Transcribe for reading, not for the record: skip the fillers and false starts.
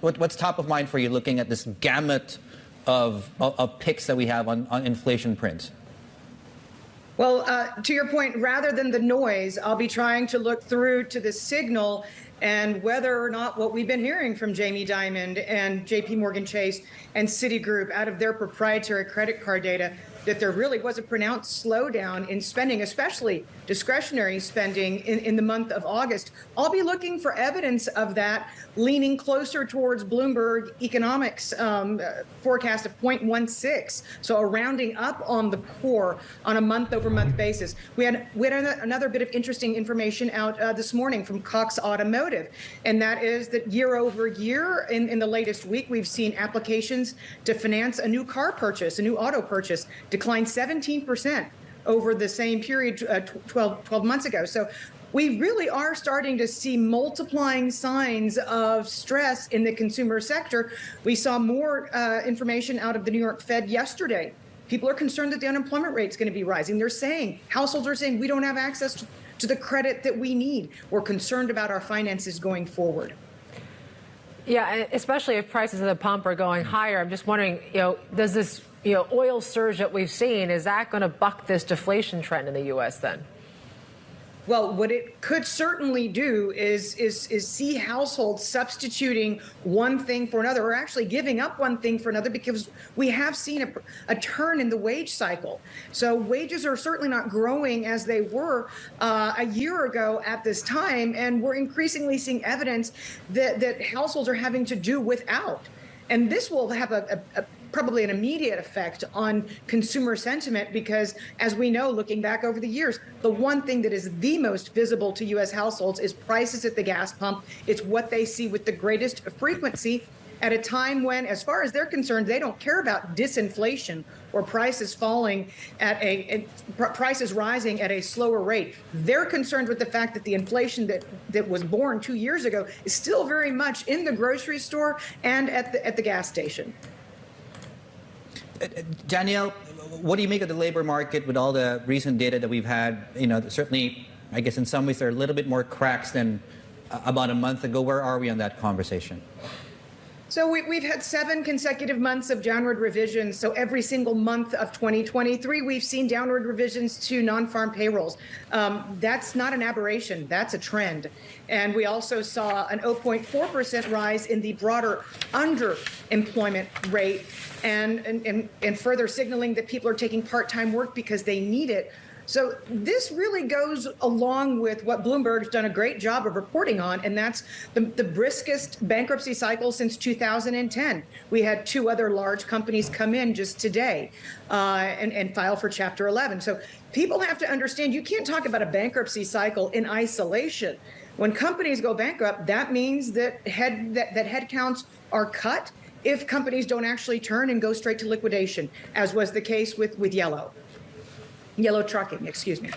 what's top of mind for you looking at this gamut of picks that we have on inflation prints? Well, to your point, rather than the noise, I'll be trying to look through to the signal and whether or not what we've been hearing from Jamie Dimon and JP Morgan Chase and Citigroup out of their proprietary credit card data, that there really was a pronounced slowdown in spending, especially discretionary spending in the month of August. I'll be looking for evidence of that, leaning closer towards Bloomberg economics forecast of 0.16, so a rounding up on the core on a month-over-month basis. We had another bit of interesting information out this morning from Cox Automotive, and that is that year over year, in the latest week, we've seen applications to finance a new car purchase, a new auto purchase, declined 17% over the same period 12 months ago. So we really are starting to see multiplying signs of stress in the consumer sector. We saw more information out of the New York Fed yesterday. People are concerned that the unemployment rate is going to be rising. Households are saying we don't have access to the credit that we need. We're concerned about our finances going forward. Yeah, especially if prices at the pump are going higher. I'm just wondering, does this oil surge that we've seen, is that going to buck this deflation trend in the U.S. then? Well, what it could certainly do is see households substituting one thing for another, or actually giving up one thing for another, because we have seen a turn in the wage cycle. So wages are certainly not growing as they were a year ago at this time, and we're increasingly seeing evidence that households are having to do without. And this will have probably an immediate effect on consumer sentiment, because as we know, looking back over the years, the one thing that is the most visible to U.S. households is prices at the gas pump. It's what they see with the greatest frequency at a time when, as far as they're concerned, they don't care about disinflation or prices falling prices rising at a slower rate. They're concerned with the fact that the inflation that was born 2 years ago is still very much in the grocery store and at the gas station. Danielle, what do you make of the labor market with all the recent data that we've had? Certainly, I guess in some ways there are a little bit more cracks than about a month ago. Where are we on that conversation? So we've had 7 consecutive months of downward revisions. So every single month of 2023, we've seen downward revisions to non-farm payrolls. That's not an aberration. That's a trend. And we also saw an 0.4% rise in the broader underemployment rate, and further signaling that people are taking part-time work because they need it. So this really goes along with what Bloomberg's done a great job of reporting on, and that's the briskest bankruptcy cycle since 2010. We had 2 other large companies come in just today and file for Chapter 11. So people have to understand, you can't talk about a bankruptcy cycle in isolation. When companies go bankrupt, that means that headcounts are cut if companies don't actually turn and go straight to liquidation, as was the case with Yellow Trucking, excuse me.